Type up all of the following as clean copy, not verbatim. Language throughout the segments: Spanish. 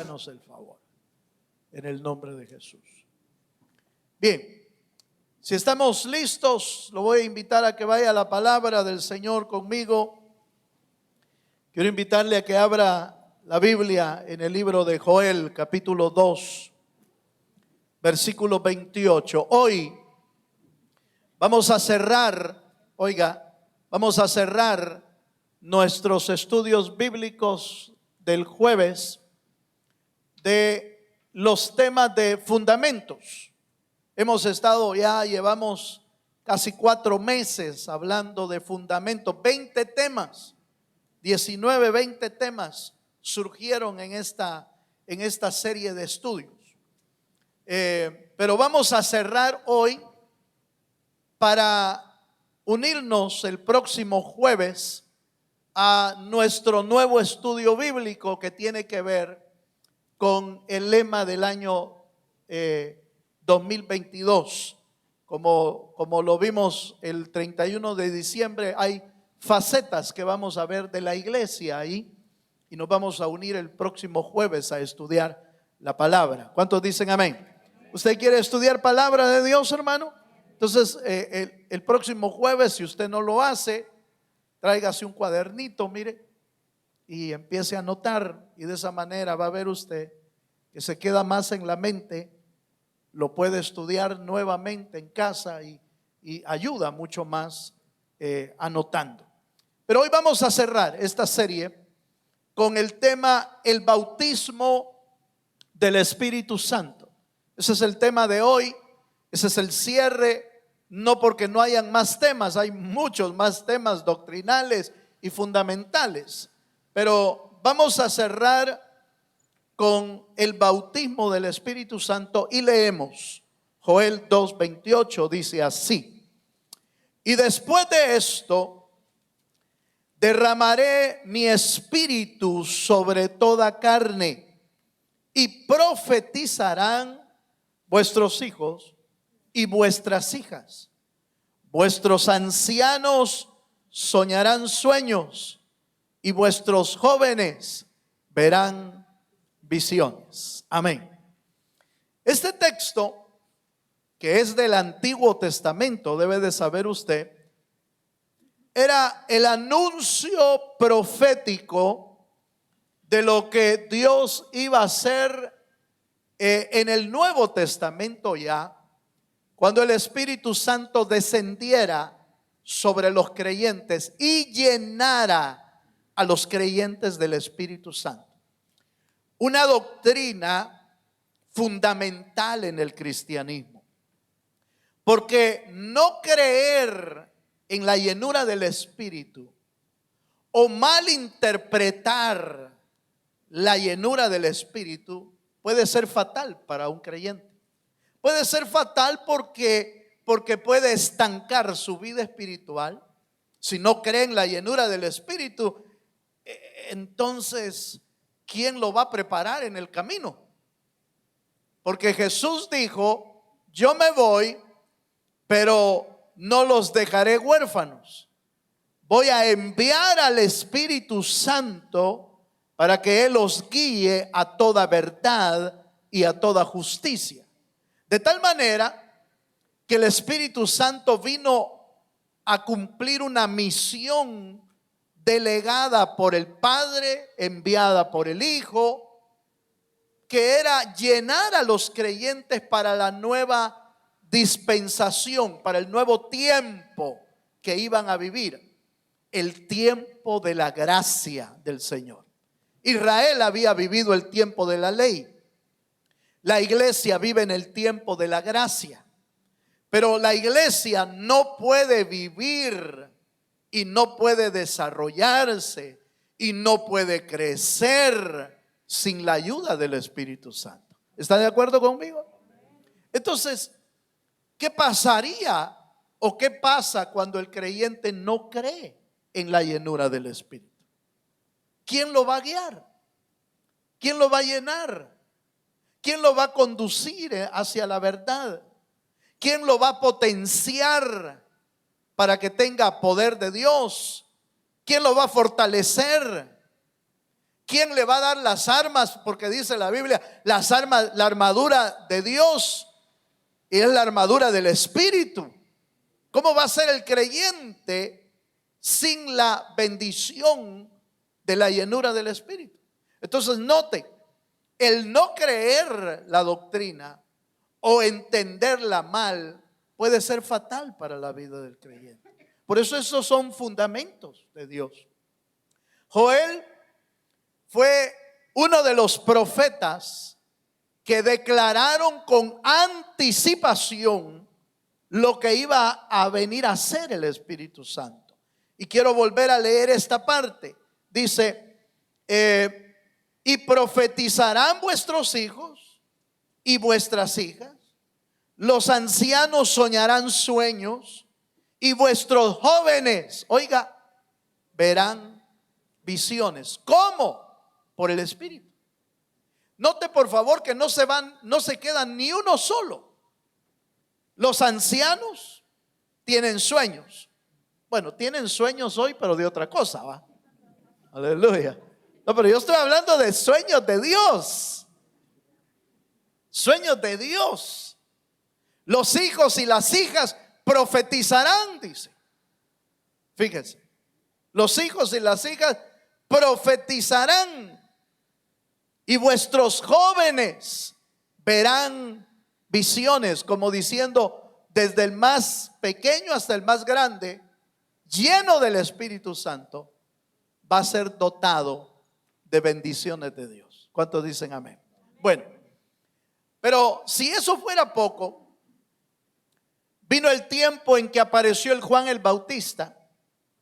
háganos el favor, en el nombre de Jesús. Bien, si estamos listos, lo voy a invitar a que vaya a la palabra del Señor conmigo. Quiero invitarle a que abra la Biblia en el libro de Joel, capítulo 2, versículo 28. Hoy vamos a cerrar, vamos a cerrar nuestros estudios bíblicos del jueves de los temas de fundamentos. Hemos estado llevamos casi 4 meses hablando de fundamentos, 20 temas, 20 temas surgieron en esta serie de estudios. Pero vamos a cerrar hoy para unirnos el próximo jueves a nuestro nuevo estudio bíblico que tiene que ver con el lema del año 2022. Como lo vimos el 31 de diciembre, hay facetas que vamos a ver de la iglesia ahí, y nos vamos a unir el próximo jueves a estudiar la palabra. ¿Cuántos dicen amén? ¿Usted quiere estudiar palabra de Dios, hermano? Entonces el próximo jueves, si usted no lo hace, tráigase un cuadernito, mire, y empiece a anotar, y de esa manera va a ver usted que se queda más en la mente, lo puede estudiar nuevamente en casa y ayuda mucho más anotando. Pero hoy vamos a cerrar esta serie con el tema el bautismo del Espíritu Santo. Ese es el tema de hoy, ese es el cierre. No porque no hayan más temas, hay muchos más temas doctrinales y fundamentales, pero vamos a cerrar con el bautismo del Espíritu Santo y leemos Joel 2:28, dice así: y después de esto derramaré mi espíritu sobre toda carne, y profetizarán vuestros hijos y vuestras hijas. Vuestros ancianos soñarán sueños, y vuestros jóvenes verán visiones. Amén. Este texto, que es del Antiguo Testamento, debe de saber usted, era el anuncio profético de lo que Dios iba a hacer en el Nuevo Testamento ya, cuando el Espíritu Santo descendiera sobre los creyentes y llenara a los creyentes del Espíritu Santo. Una doctrina fundamental en el cristianismo, porque no creer en la llenura del Espíritu o malinterpretar la llenura del Espíritu puede ser fatal para un creyente. Puede ser fatal porque puede estancar su vida espiritual. Si no cree en la llenura del Espíritu, entonces ¿quién lo va a preparar en el camino? Porque Jesús dijo: yo me voy, pero no los dejaré huérfanos. Voy a enviar al Espíritu Santo para que Él los guíe a toda verdad y a toda justicia. De tal manera que el Espíritu Santo vino a cumplir una misión delegada por el Padre, enviada por el Hijo, que era llenar a los creyentes para la nueva dispensación, para el nuevo tiempo que iban a vivir, el tiempo de la gracia del Señor. Israel había vivido el tiempo de la ley. La iglesia vive en el tiempo de la gracia. Pero la iglesia no puede vivir y no puede desarrollarse y no puede crecer sin la ayuda del Espíritu Santo. ¿Está de acuerdo conmigo? Entonces, ¿qué pasaría o qué pasa cuando el creyente no cree en la llenura del Espíritu? ¿Quién lo va a guiar? ¿Quién lo va a llenar? ¿Quién lo va a conducir hacia la verdad? ¿Quién lo va a potenciar para que tenga poder de Dios? ¿Quién lo va a fortalecer? ¿Quién le va a dar las armas? Porque dice la Biblia, las armas, la armadura de Dios, y es la armadura del Espíritu. ¿Cómo va a ser el creyente sin la bendición de la llenura del Espíritu? Entonces note, el no creer la doctrina o entenderla mal puede ser fatal para la vida del creyente. Por eso esos son fundamentos de Dios. Joel fue uno de los profetas que declararon con anticipación lo que iba a venir a hacer el Espíritu Santo. Y quiero volver a leer esta parte. Dice, y profetizarán vuestros hijos y vuestras hijas, los ancianos soñarán sueños y vuestros jóvenes, oiga, verán visiones. ¿Cómo? Por el Espíritu. Note por favor que no se quedan ni uno solo. Los ancianos tienen sueños. Bueno, tienen sueños hoy, pero de otra cosa, ¿va? Aleluya. No, pero yo estoy hablando de sueños de Dios. Sueños de Dios. Los hijos y las hijas profetizarán, dice. Fíjense. Los hijos y las hijas profetizarán. Y vuestros jóvenes verán visiones, como diciendo, desde el más pequeño hasta el más grande, lleno del Espíritu Santo, va a ser dotado de bendiciones de Dios. ¿Cuántos dicen amén? Bueno, pero si eso fuera poco, vino el tiempo en que apareció el Juan el Bautista,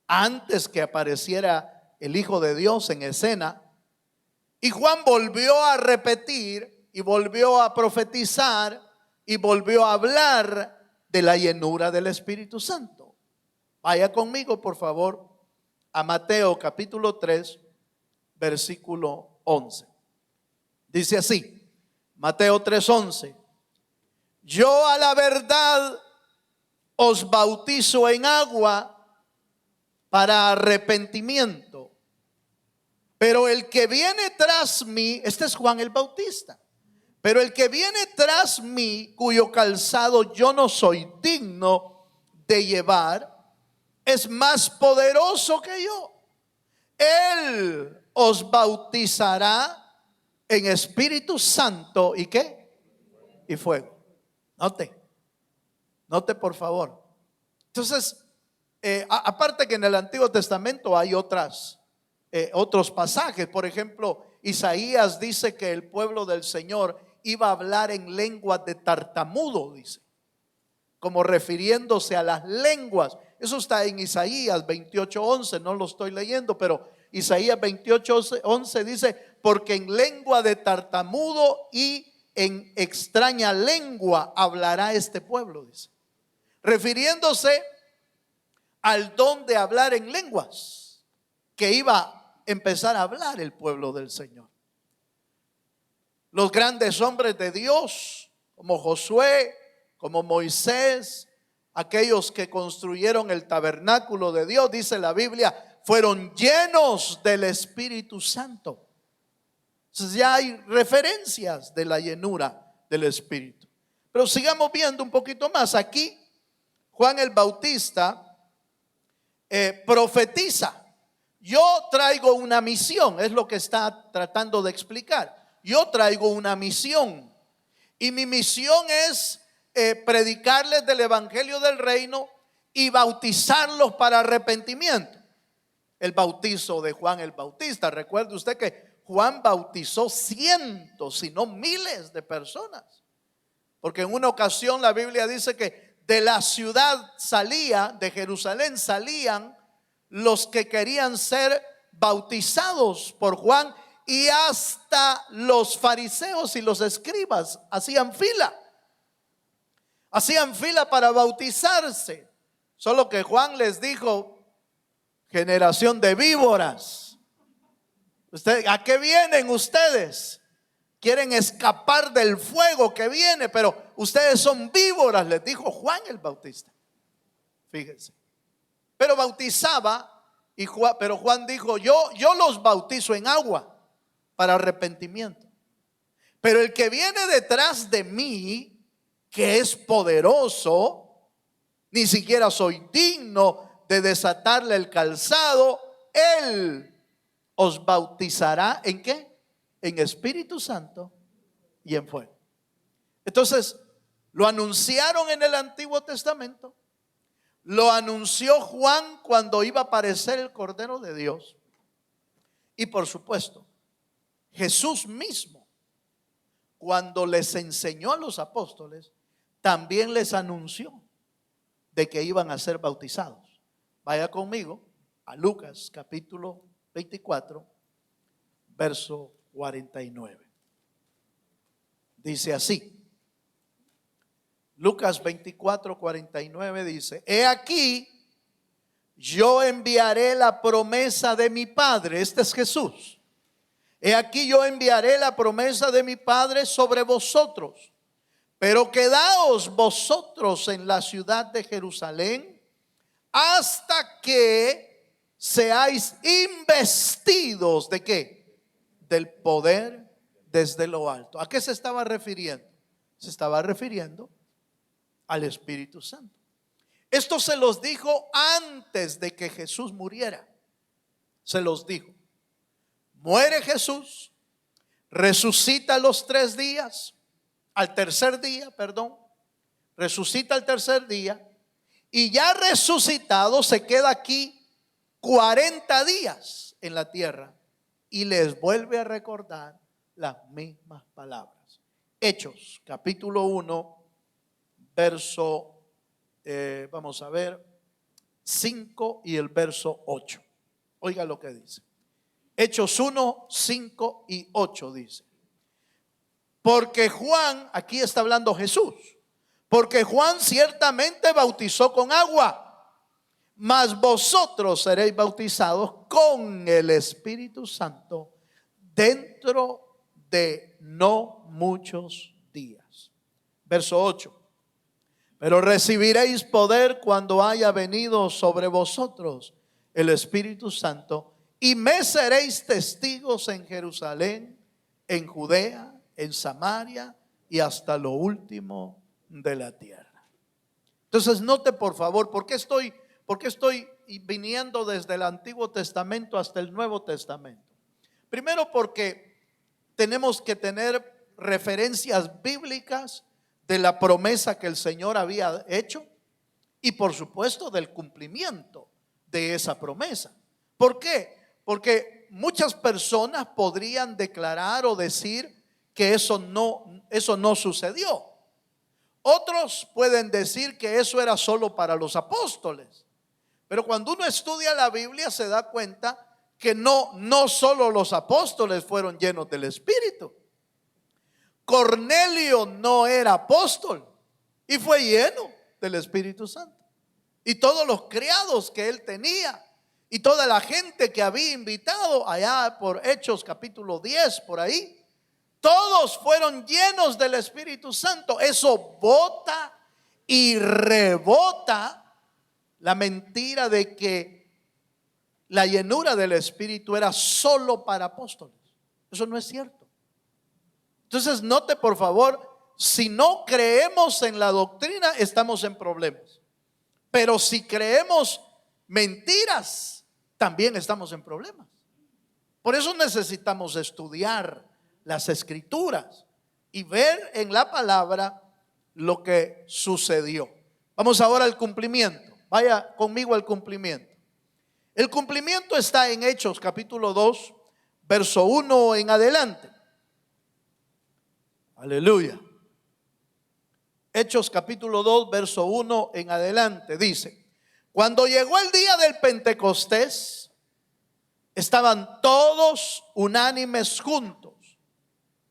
antes que apareciera el Hijo de Dios en escena. Y Juan volvió a repetir y volvió a profetizar y volvió a hablar de la llenura del Espíritu Santo. Vaya conmigo, por favor, a Mateo capítulo 3, versículo 11. Dice así, Mateo 3:11. Yo a la verdad os bautizo en agua para arrepentimiento. Pero el que viene tras mí, este es Juan el Bautista, pero el que viene tras mí, cuyo calzado yo no soy digno de llevar, es más poderoso que yo. Él os bautizará en Espíritu Santo y ¿qué? Y fuego. Note por favor. Entonces, aparte que en el Antiguo Testamento hay otros pasajes. Por ejemplo, Isaías dice que el pueblo del Señor iba a hablar en lenguas de tartamudo, dice, como refiriéndose a las lenguas. Eso está en Isaías 28:11, no lo estoy leyendo, pero Isaías 28:11 dice, porque en lengua de tartamudo y en extraña lengua hablará este pueblo, dice, refiriéndose al don de hablar en lenguas que iba a empezar a hablar el pueblo del Señor. Los grandes hombres de Dios, como Josué, como Moisés, aquellos que construyeron el tabernáculo de Dios, dice la Biblia, fueron llenos del Espíritu Santo. Entonces ya hay referencias de la llenura del Espíritu. Pero sigamos viendo un poquito más. Aquí Juan el Bautista profetiza. Yo traigo una misión, es lo que está tratando de explicar. Yo traigo una misión y mi misión es predicarles del evangelio del reino y bautizarlos para arrepentimiento. El bautizo de Juan el Bautista, recuerde usted que Juan bautizó cientos, si no miles de personas, porque en una ocasión la Biblia dice que de la ciudad salía, de Jerusalén salían los que querían ser bautizados por Juan, y hasta los fariseos y los escribas hacían fila para bautizarse. Solo que Juan les dijo, generación de víboras, ¿a qué vienen ustedes? Quieren escapar del fuego que viene, pero ustedes son víboras, les dijo Juan el Bautista. Fíjense. Pero bautizaba, pero Juan dijo, yo los bautizo en agua. para arrepentimiento. Pero el que viene detrás de mí, que es poderoso, ni siquiera soy digno de desatarle el calzado, Él os bautizará ¿en qué? En Espíritu Santo y en fuego. Entonces, lo anunciaron en el Antiguo Testamento, lo anunció Juan cuando iba a aparecer el Cordero de Dios, y por supuesto, Jesús mismo, cuando les enseñó a los apóstoles, también les anunció de que iban a ser bautizados. Vaya conmigo a Lucas capítulo 24, verso 49. Dice así. Lucas 24, 49 dice: he aquí, yo enviaré la promesa de mi Padre. Este es Jesús. He aquí, yo enviaré la promesa de mi Padre sobre vosotros. Pero quedaos vosotros en la ciudad de Jerusalén hasta que seáis investidos ¿de qué? Del poder desde lo alto. ¿A qué se estaba refiriendo? Se estaba refiriendo al Espíritu Santo. Esto se los dijo antes de que Jesús muriera. Se los dijo. Muere Jesús, resucita los 3 días, al tercer día, perdón, resucita al tercer día, y ya resucitado se queda aquí 40 días en la tierra y les vuelve a recordar las mismas palabras. Hechos, capítulo 1, verso, vamos a ver, 5 y el verso 8. Oiga lo que dice. Hechos 1, 5 y 8 dice: porque Juan, aquí está hablando Jesús, porque Juan ciertamente bautizó con agua, mas vosotros seréis bautizados con el Espíritu Santo dentro de no muchos días. Verso 8: pero recibiréis poder cuando haya venido sobre vosotros el Espíritu Santo, y me seréis testigos en Jerusalén, en Judea, en Samaria y hasta lo último de la tierra. Entonces note por favor, ¿por qué estoy viniendo desde el Antiguo Testamento hasta el Nuevo Testamento? Primero, porque tenemos que tener referencias bíblicas de la promesa que el Señor había hecho y por supuesto del cumplimiento de esa promesa. ¿Por qué? Porque muchas personas podrían declarar o decir que eso no sucedió. Otros pueden decir que eso era solo para los apóstoles. Pero cuando uno estudia la Biblia se da cuenta que no solo los apóstoles fueron llenos del Espíritu. Cornelio no era apóstol y fue lleno del Espíritu Santo. Y todos los criados que él tenía y toda la gente que había invitado allá por Hechos capítulo 10, por ahí, todos fueron llenos del Espíritu Santo. Eso bota y rebota la mentira de que la llenura del Espíritu era solo para apóstoles. Eso no es cierto. Entonces note por favor, si no creemos en la doctrina estamos en problemas. Pero si creemos mentiras, también estamos en problemas. Por eso necesitamos estudiar las Escrituras y ver en la palabra lo que sucedió. Vamos ahora al cumplimiento. Vaya conmigo al cumplimiento. El cumplimiento está en Hechos capítulo 2, verso 1 en adelante. Aleluya. Hechos capítulo 2, verso 1 en adelante. Dice: cuando llegó el día del Pentecostés, estaban todos unánimes juntos,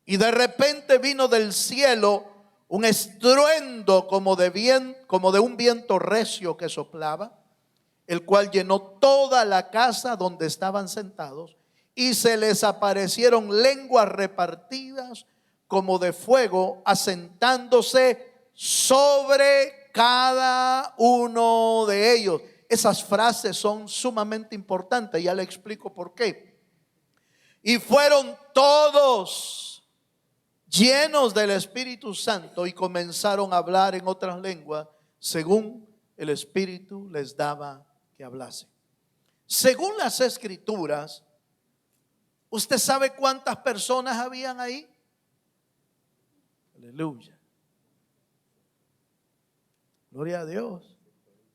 y de repente vino del cielo un estruendo como de un viento recio que soplaba, el cual llenó toda la casa donde estaban sentados, y se les aparecieron lenguas repartidas como de fuego, asentándose sobre cada uno de ellos. Esas frases son sumamente importantes, ya le explico por qué. Y fueron todos llenos del Espíritu Santo y comenzaron a hablar en otras lenguas según el Espíritu les daba que hablasen. Según las Escrituras, ¿usted sabe cuántas personas habían ahí? Aleluya. Gloria a Dios.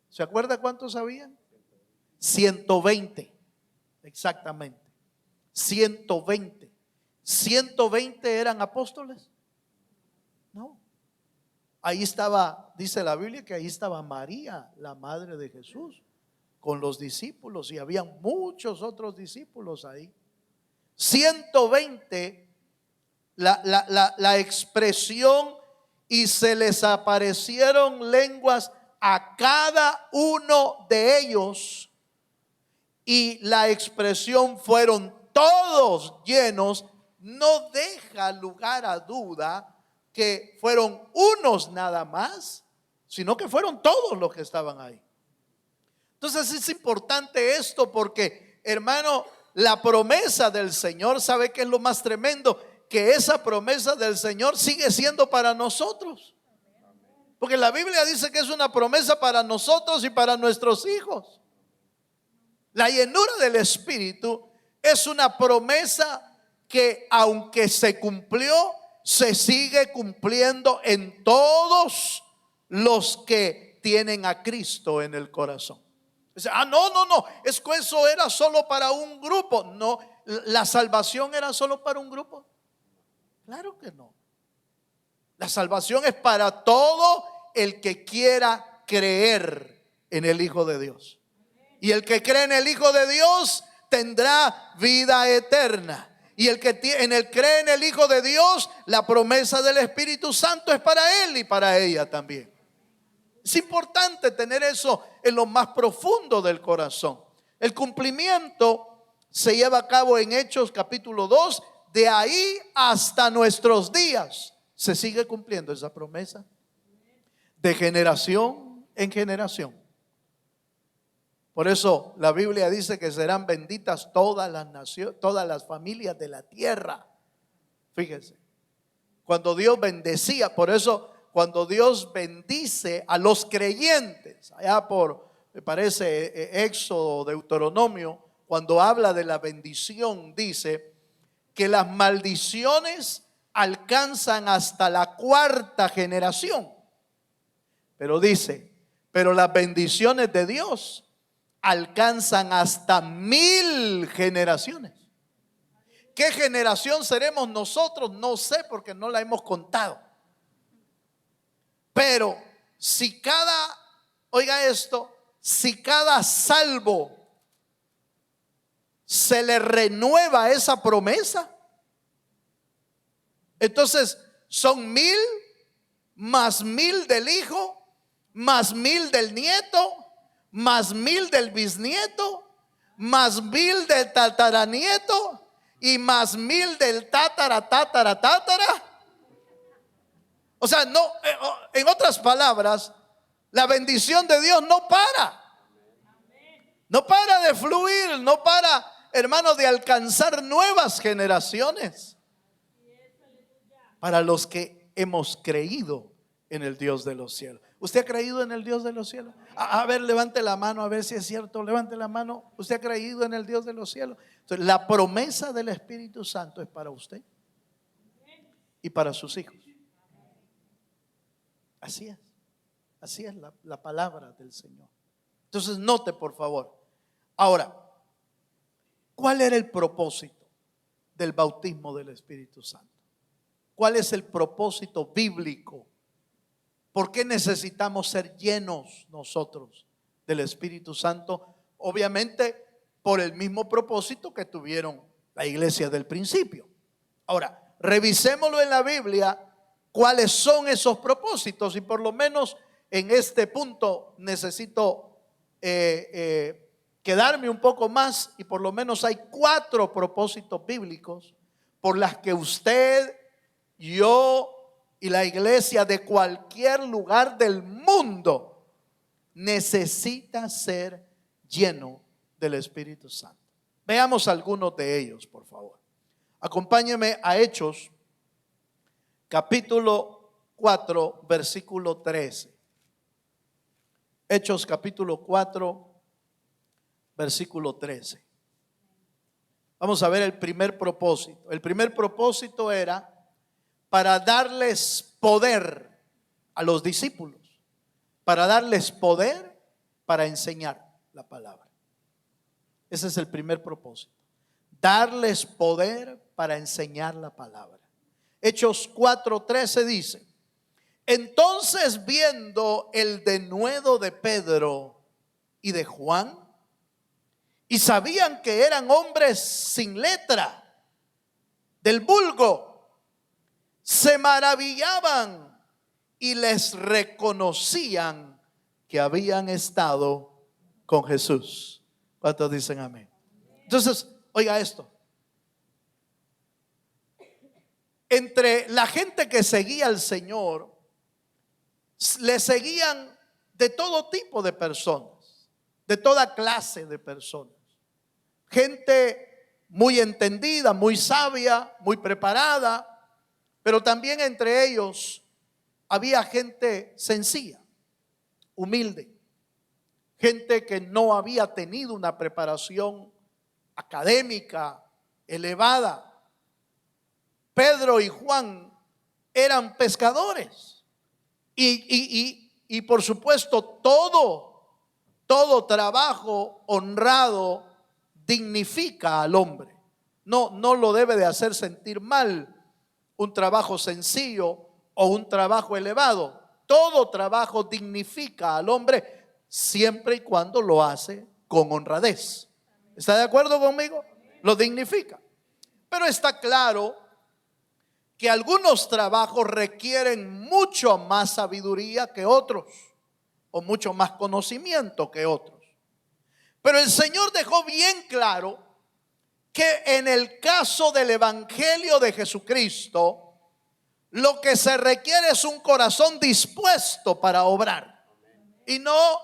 ¿Se acuerda cuántos habían? 120. Exactamente. 120. ¿120 eran apóstoles? No. Ahí estaba, dice la Biblia, que ahí estaba María, la madre de Jesús, con los discípulos, y había muchos otros discípulos ahí. 120, la expresión, y se les aparecieron lenguas a cada uno de ellos, y la expresión fueron todos llenos, no deja lugar a duda que fueron unos nada más, sino que fueron todos los que estaban ahí. Entonces es importante esto porque, hermano, la promesa del Señor, ¿sabe qué es lo más tremendo? Que esa promesa del Señor sigue siendo para nosotros. Porque la Biblia dice que es una promesa para nosotros y para nuestros hijos. La llenura del Espíritu es una promesa que, aunque se cumplió, se sigue cumpliendo en todos los que tienen a Cristo en el corazón. No, es que eso era solo para un grupo. No, la salvación era solo para un grupo. Claro que no. La salvación es para todo el que quiera creer en el Hijo de Dios. Y el que cree en el Hijo de Dios tendrá vida eterna. Y el que cree en el Hijo de Dios, la promesa del Espíritu Santo es para él y para ella también. Es importante tener eso en lo más profundo del corazón. El cumplimiento se lleva a cabo en Hechos capítulo 2. De ahí hasta nuestros días se sigue cumpliendo esa promesa, de generación en generación. Por eso la Biblia dice que serán benditas todas las naciones, todas las familias de la tierra. Fíjense, cuando Dios bendecía, por eso cuando Dios bendice a los creyentes, allá por, me parece, Éxodo, Deuteronomio, cuando habla de la bendición, dice que las maldiciones alcanzan hasta la cuarta generación. Pero dice, pero las bendiciones de Dios alcanzan hasta 1000 generaciones. ¿Qué generación seremos nosotros? No sé, porque no la hemos contado. Pero si oiga esto, si cada salvo se le renueva esa promesa, entonces son 1000 más 1000 del hijo, más 1000 del nieto, más 1000 del bisnieto, más 1000 del tataranieto y más 1000 del tatara. O sea, no, en otras palabras, la bendición de Dios no para. No para de fluir, no para, hermano, de alcanzar nuevas generaciones. Para los que hemos creído en el Dios de los cielos. ¿Usted ha creído en el Dios de los cielos? A ver, levante la mano, a ver si es cierto. Levante la mano. ¿Usted ha creído en el Dios de los cielos? Entonces, la promesa del Espíritu Santo es para usted y para sus hijos. Así es la palabra del Señor. Entonces, note por favor. Ahora, ¿cuál era el propósito del bautismo del Espíritu Santo? ¿Cuál es el propósito bíblico? ¿Por qué necesitamos ser llenos nosotros del Espíritu Santo? Obviamente por el mismo propósito que tuvieron la iglesia del principio. Ahora, revisémoslo en la Biblia, cuáles son esos propósitos, y por lo menos en este punto necesito quedarme un poco más, y por lo menos hay 4 propósitos bíblicos por las que usted, yo y la iglesia de cualquier lugar del mundo necesita ser lleno del Espíritu Santo. Veamos algunos de ellos, por favor. Acompáñeme a Hechos, capítulo 4, versículo 13. Hechos capítulo 4, versículo 13. Vamos a ver el primer propósito. El primer propósito era para darles poder a los discípulos, para darles poder para enseñar la palabra. Ese es el primer propósito, darles poder para enseñar la palabra. Hechos 4:13 dice: entonces, viendo el denuedo de Pedro y de Juan, y sabían que eran hombres sin letra, del vulgo, se maravillaban y les reconocían que habían estado con Jesús. ¿Cuántos dicen amén? Entonces, oiga esto. Entre la gente que seguía al Señor, le seguían de todo tipo de personas, de toda clase de personas. Gente muy entendida, muy sabia, muy preparada, pero también entre ellos había gente sencilla, humilde, gente que no había tenido una preparación académica elevada. Pedro y Juan eran pescadores. Y por supuesto todo trabajo honrado dignifica al hombre. No lo debe de hacer sentir mal un trabajo sencillo o un trabajo elevado. Todo trabajo dignifica al hombre siempre y cuando lo hace con honradez. ¿Está de acuerdo conmigo? Lo dignifica. Pero está claro que algunos trabajos requieren mucho más sabiduría que otros, o mucho más conocimiento que otros. Pero el Señor dejó bien claro que en el caso del Evangelio de Jesucristo, lo que se requiere es un corazón dispuesto para obrar, y no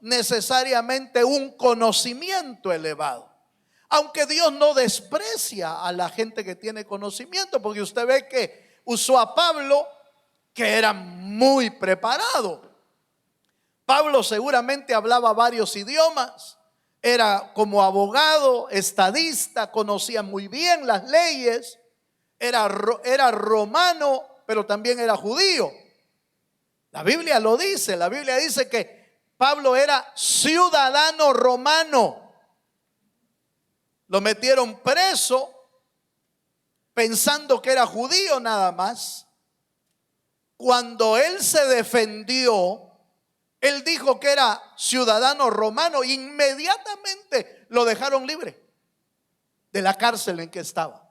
necesariamente un conocimiento elevado. Aunque Dios no desprecia a la gente que tiene conocimiento, porque usted ve que usó a Pablo, que era muy preparado. Pablo seguramente hablaba varios idiomas, era como abogado, estadista, conocía muy bien las leyes, era romano, pero también era judío. La Biblia lo dice, la Biblia dice que Pablo era ciudadano romano. Lo metieron preso pensando que era judío nada más. Cuando él se defendió, él dijo que era ciudadano romano. Inmediatamente lo dejaron libre de la cárcel en que estaba,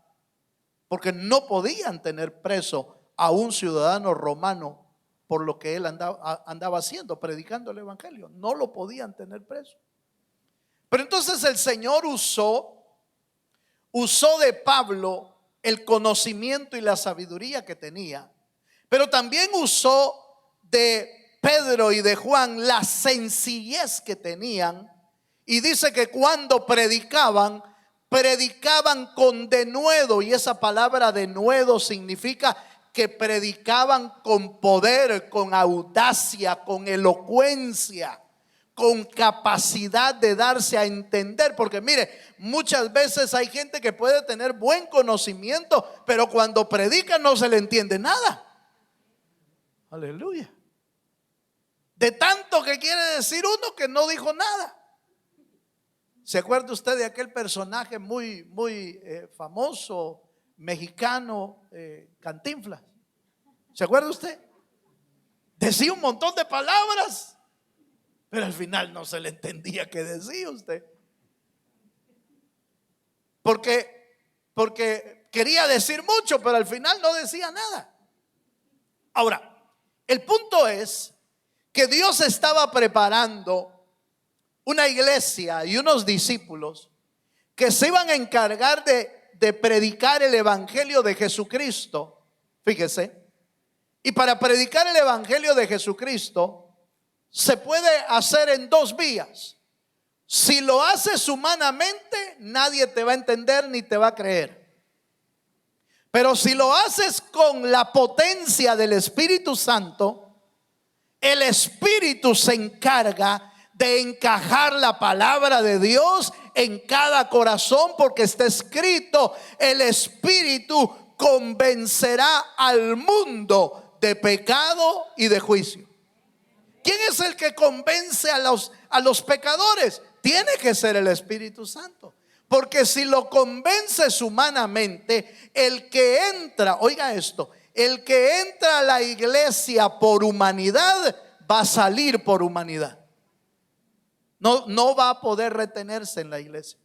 porque no podían tener preso a un ciudadano romano por lo que él andaba haciendo, predicando el evangelio. No lo podían tener preso. Pero entonces el Señor usó de Pablo el conocimiento y la sabiduría que tenía, pero también usó de Pedro y de Juan la sencillez que tenían, y dice que cuando predicaban con denuedo, y esa palabra denuedo significa que predicaban con poder, con audacia, con elocuencia, con capacidad de darse a entender. Porque mire, muchas veces hay gente que puede tener buen conocimiento, pero cuando predica no se le entiende nada. Aleluya. De tanto que quiere decir uno que no dijo nada. ¿Se acuerda usted de aquel personaje muy famoso, mexicano, Cantinflas? ¿Se acuerda usted? Decía un montón de palabras, pero al final no se le entendía qué decía usted. Porque quería decir mucho, pero al final no decía nada. Ahora, el punto es que Dios estaba preparando una iglesia y unos discípulos que se iban a encargar de predicar el evangelio de Jesucristo. Fíjese. Y para predicar el evangelio de Jesucristo se puede hacer en dos vías. Si lo haces humanamente, nadie te va a entender ni te va a creer. Pero si lo haces con la potencia del Espíritu Santo, el Espíritu se encarga de encajar la palabra de Dios en cada corazón, porque está escrito: el Espíritu convencerá al mundo de pecado y de juicio. ¿Quién es el que convence a los pecadores? Tiene que ser el Espíritu Santo. Porque si lo convences humanamente, el que entra, oiga esto, el que entra a la iglesia por humanidad va a salir por humanidad. No va a poder retenerse en la iglesia.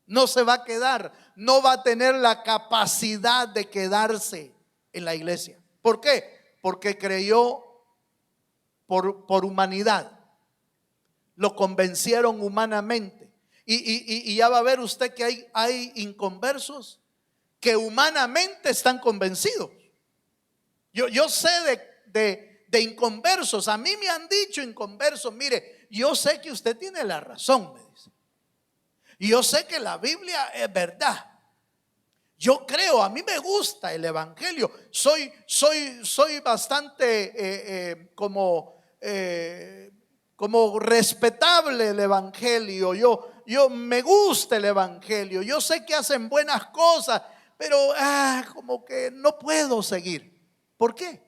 No se va a quedar, no va a tener la capacidad de quedarse en la iglesia. ¿Por qué? Porque creyó por humanidad. Lo convencieron humanamente. Y ya va a ver usted que hay inconversos que humanamente están convencidos. Yo sé de inconversos. A mí me han dicho inconversos: mire, yo sé que usted tiene la razón, me dice. Y yo sé que la Biblia es verdad. Yo creo, a mí me gusta el evangelio. Soy bastante como respetable el evangelio. Yo me gusta el evangelio. Yo sé que hacen buenas cosas, pero como que no puedo seguir. ¿Por qué?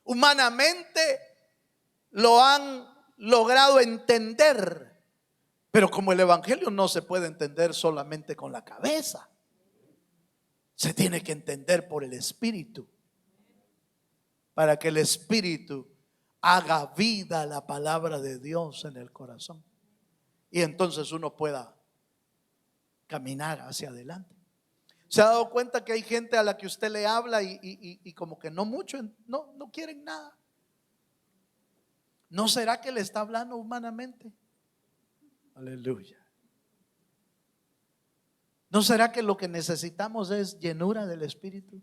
Humanamente lo han logrado entender, pero como el evangelio no se puede entender solamente con la cabeza, se tiene que entender por el Espíritu, para que el Espíritu haga vida a la palabra de Dios en el corazón, y entonces uno pueda caminar hacia adelante. ¿Se ha dado cuenta que hay gente a la que usted le habla y como que no quieren nada? ¿No será que le está hablando humanamente? Aleluya. ¿No será que lo que necesitamos es llenura del Espíritu?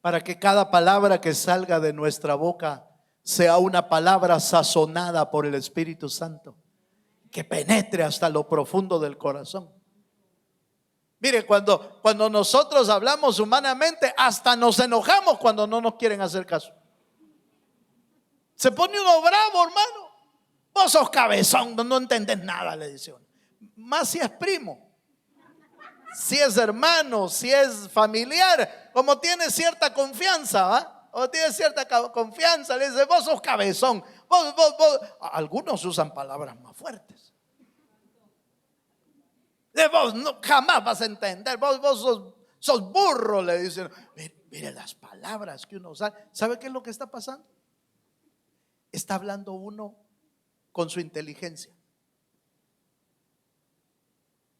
Para que cada palabra que salga de nuestra boca sea una palabra sazonada por el Espíritu Santo, que penetre hasta lo profundo del corazón. Mire, cuando nosotros hablamos humanamente, hasta nos enojamos cuando no nos quieren hacer caso. Se pone uno bravo, hermano. Vos sos cabezón, no entendés nada, le dice uno. Más si es primo, si es hermano, si es familiar, como tiene cierta confianza, ¿va? O tiene cierta confianza, le dice: vos sos cabezón. Vos. Algunos usan palabras más fuertes. De vos jamás vas a entender. Vos sos burro, le dicen. Mire las palabras que uno usa. ¿Sabe qué es lo que está pasando? Está hablando uno con su inteligencia.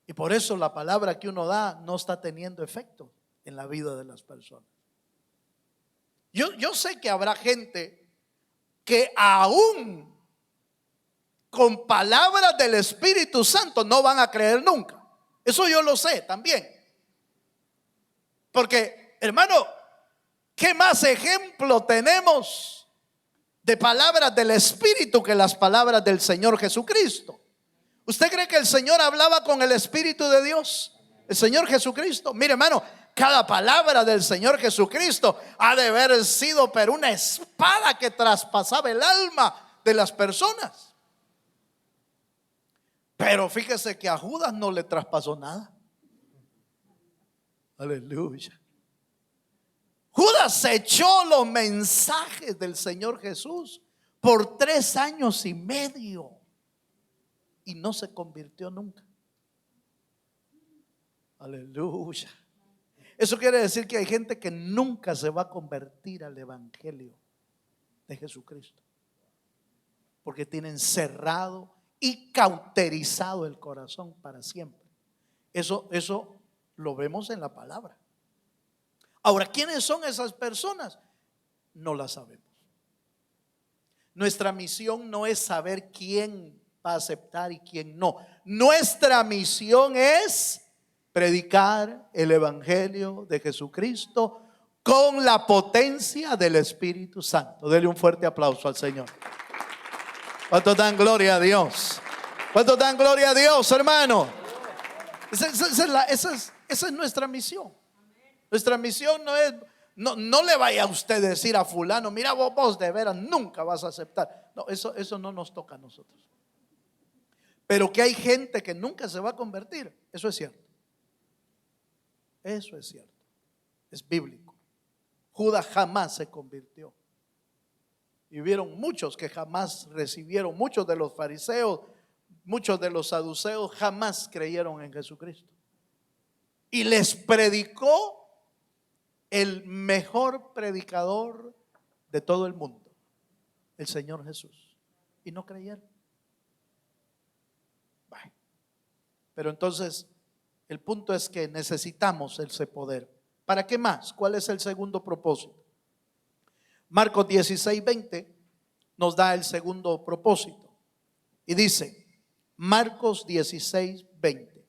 Y por eso la palabra que uno da no está teniendo efecto en la vida de las personas. Yo sé que habrá gente que aún con palabras del Espíritu Santo no van a creer nunca. Eso yo lo sé también. Porque, hermano, ¿qué más ejemplo tenemos de palabras del Espíritu que las palabras del Señor Jesucristo? ¿Usted cree que el Señor hablaba con el Espíritu de Dios? El Señor Jesucristo. Mire, hermano, cada palabra del Señor Jesucristo ha de haber sido pero una espada que traspasaba el alma de las personas. Pero fíjese que a Judas no le traspasó nada. Aleluya. Judas se echó los mensajes del Señor Jesús por 3 años y medio y no se convirtió nunca. Aleluya. Eso quiere decir que hay gente que nunca se va a convertir al evangelio de Jesucristo, porque tienen cerrado y cauterizado el corazón para siempre. Eso lo vemos en la palabra. Ahora, ¿quiénes son esas personas? No las sabemos. Nuestra misión no es saber quién va a aceptar y quién no. Nuestra misión es predicar el evangelio de Jesucristo con la potencia del Espíritu Santo. Dele un fuerte aplauso al Señor. ¿Cuántos dan gloria a Dios? ¿Cuántos dan gloria a Dios, hermano? Esa Esa es nuestra misión. Nuestra misión no es, no le vaya a usted decir a fulano, mira vos de veras nunca vas a aceptar. No, eso no nos toca a nosotros. Pero que hay gente que nunca se va a convertir, eso es cierto. Eso es cierto. Es bíblico. Judas jamás se convirtió. Y hubieron muchos que jamás recibieron, muchos de los fariseos, muchos de los saduceos jamás creyeron en Jesucristo. Y les predicó el mejor predicador de todo el mundo, el Señor Jesús. Y no creyeron. Bueno, pero entonces el punto es que necesitamos ese poder. ¿Para qué más? ¿Cuál es el segundo propósito? Marcos 16:20 nos da el segundo propósito. Y dice, Marcos 16:20.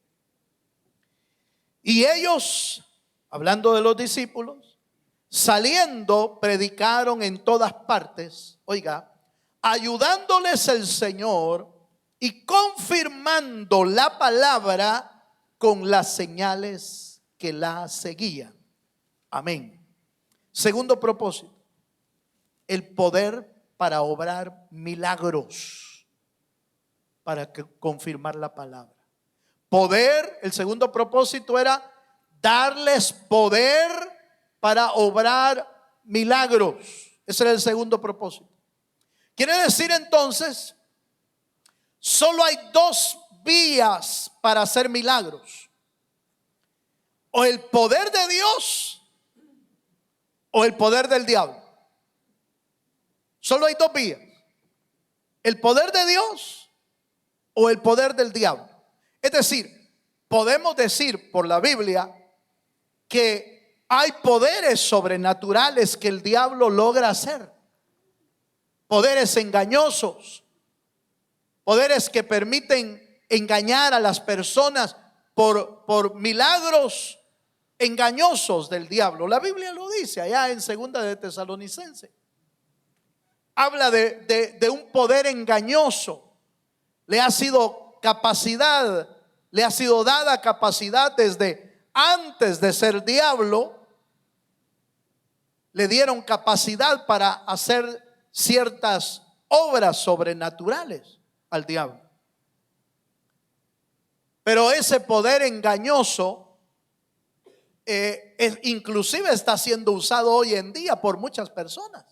Y ellos, hablando de los discípulos, saliendo, predicaron en todas partes, oiga, ayudándoles el Señor y confirmando la palabra con las señales que la seguían. Amén. Segundo propósito, el poder para obrar milagros, para confirmar la palabra. Poder, el segundo propósito era darles poder para obrar milagros. Ese era el segundo propósito. Quiere decir entonces, solo hay dos vías para hacer milagros: o el poder de Dios o el poder del diablo. Solo hay dos vías: el poder de Dios o el poder del diablo. Es decir, podemos decir por la Biblia que hay poderes sobrenaturales que el diablo logra hacer. Poderes engañosos, poderes que permiten engañar a las personas por milagros engañosos del diablo. La Biblia lo dice allá en 2 de Tesalonicenses. Habla de un poder engañoso. Le ha sido capacidad, le ha sido dada capacidad desde antes de ser diablo. Le dieron capacidad para hacer ciertas obras sobrenaturales al diablo. Pero ese poder engañoso inclusive está siendo usado hoy en día por muchas personas.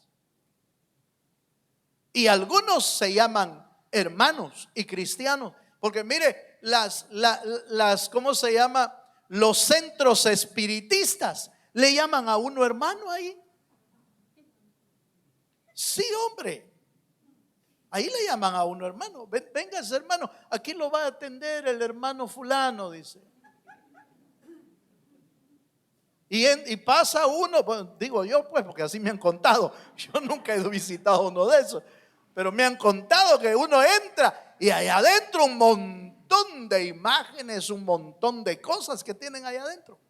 Y algunos se llaman hermanos y cristianos. Porque mire, ¿cómo se llama? Los centros espiritistas le llaman a uno hermano ahí. Sí, hombre. Ahí le llaman a uno hermano. Véngase, hermano, aquí lo va a atender el hermano fulano, dice. Y pasa uno, pues, digo yo pues, porque así me han contado. Yo nunca he visitado uno de esos, pero me han contado que uno entra y allá adentro un montón de imágenes, un montón de cosas que tienen allá adentro.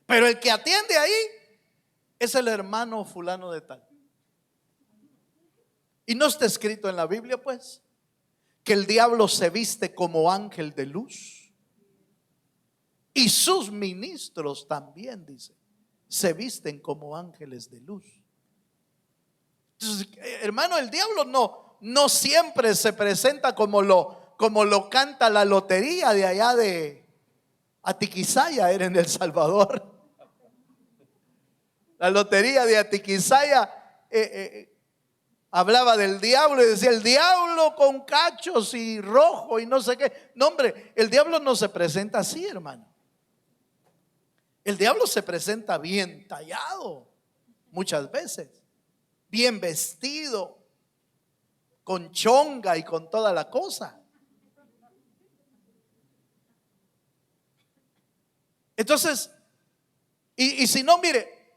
Pero el que atiende ahí es el hermano fulano de tal. Y no está escrito en la Biblia pues que el diablo se viste como ángel de luz. Y sus ministros también, dice, se visten como ángeles de luz. Entonces, hermano, el diablo no siempre se presenta como lo canta la lotería de allá de Atiquizaya, era en El Salvador. La lotería de Atiquizaya hablaba del diablo y decía el diablo con cachos y rojo y no sé qué. No, hombre, el diablo no se presenta así, hermano. El diablo se presenta bien tallado muchas veces, bien vestido, con chonga y con toda la cosa. Entonces, y si no, mire,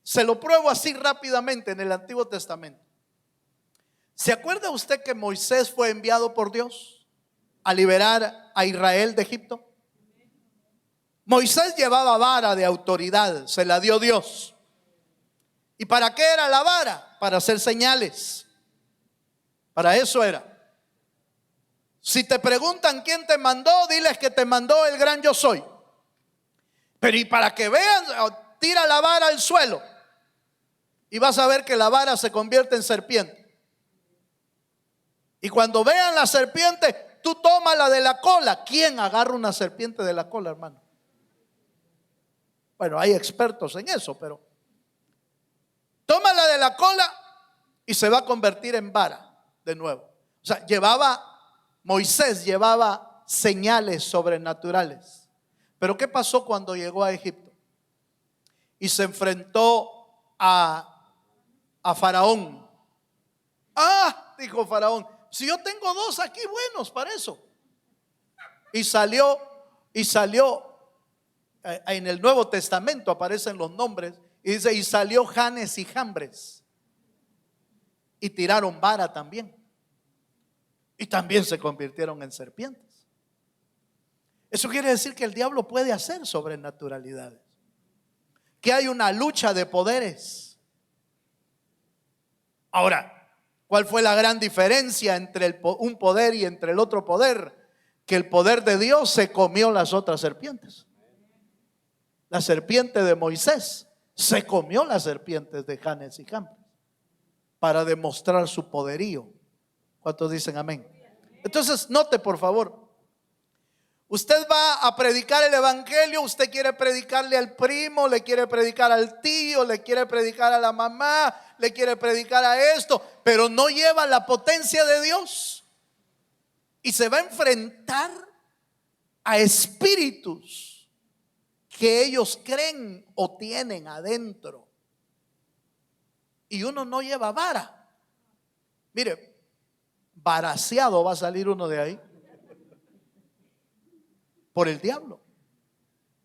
se lo pruebo así rápidamente en el Antiguo Testamento. ¿Se acuerda usted que Moisés fue enviado por Dios a liberar a Israel de Egipto? Moisés llevaba vara de autoridad, se la dio Dios. ¿Y para qué era la vara? Para hacer señales. Para eso era. Si te preguntan quién te mandó, diles que te mandó el gran yo soy. Pero y para que vean, tira la vara al suelo y vas a ver que la vara se convierte en serpiente. Y cuando vean la serpiente, tú tómala de la cola. ¿Quién agarra una serpiente de la cola, hermano? Bueno, hay expertos en eso, pero tómala de la cola y se va a convertir en vara de nuevo. O sea, Moisés llevaba señales sobrenaturales. Pero ¿qué pasó cuando llegó a Egipto? Y se enfrentó a Faraón. Dijo Faraón, si yo tengo dos aquí buenos para eso. Y salió en el Nuevo Testamento aparecen los nombres y dice, y salió Janes y Jambres y tiraron vara también y también se convirtieron en serpientes. Eso quiere decir que el diablo puede hacer sobrenaturalidades, que hay una lucha de poderes. Ahora, ¿cuál fue la gran diferencia entre un poder y entre el otro poder? Que el poder de Dios se comió las otras serpientes. La serpiente de Moisés se comió las serpientes de Janes y Jambres para demostrar su poderío. ¿Cuántos dicen amén? Entonces, note por favor, usted va a predicar el evangelio, usted quiere predicarle al primo, le quiere predicar al tío, le quiere predicar a la mamá, le quiere predicar a esto, pero no lleva la potencia de Dios y se va a enfrentar a espíritus que ellos creen o tienen adentro. Y uno no lleva vara. Mire, varaseado va a salir uno de ahí por el diablo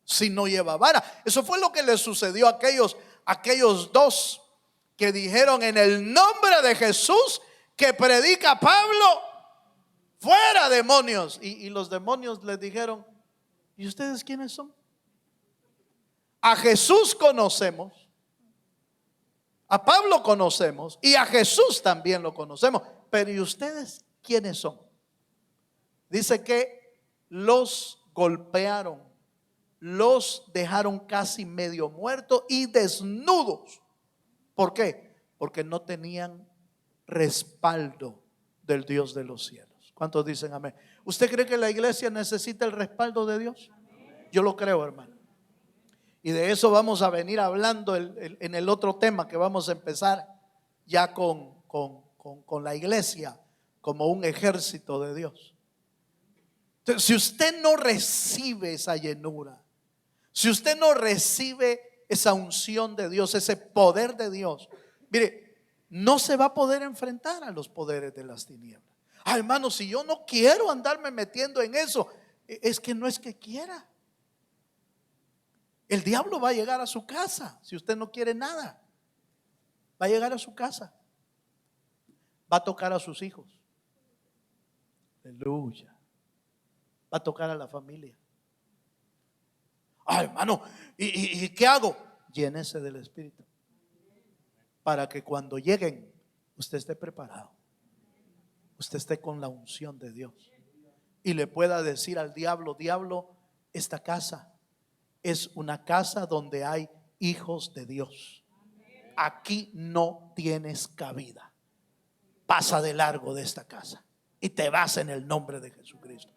si no lleva vara. Eso fue lo que le sucedió a aquellos dos que dijeron en el nombre de Jesús que predica Pablo, fuera demonios. Y los demonios les dijeron, ¿y ustedes quiénes son? A Jesús conocemos, a Pablo conocemos y a Jesús también lo conocemos, pero ¿y ustedes quiénes son? Dice que los golpearon, los dejaron casi medio muertos y desnudos. ¿Por qué? Porque no tenían respaldo del Dios de los cielos. ¿Cuántos dicen amén? ¿Usted cree que la iglesia necesita el respaldo de Dios? Yo lo creo, hermano. Y de eso vamos a venir hablando en el otro tema que vamos a empezar ya con la iglesia como un ejército de Dios. Entonces, si usted no recibe esa llenura, si usted no recibe esa unción de Dios, ese poder de Dios, mire, no se va a poder enfrentar a los poderes de las tinieblas. Hermano, si yo no quiero andarme metiendo en eso, es que no es que quiera. El diablo va a llegar a su casa si usted no quiere nada. Va a llegar a su casa. Va a tocar a sus hijos. Aleluya. Va a tocar a la familia. Hermano, ¿y qué hago? Llénese del Espíritu para que cuando lleguen usted esté preparado, usted esté con la unción de Dios y le pueda decir al diablo, diablo, esta casa es una casa donde hay hijos de Dios. Aquí no tienes cabida. Pasa de largo de esta casa y te vas en el nombre de Jesucristo.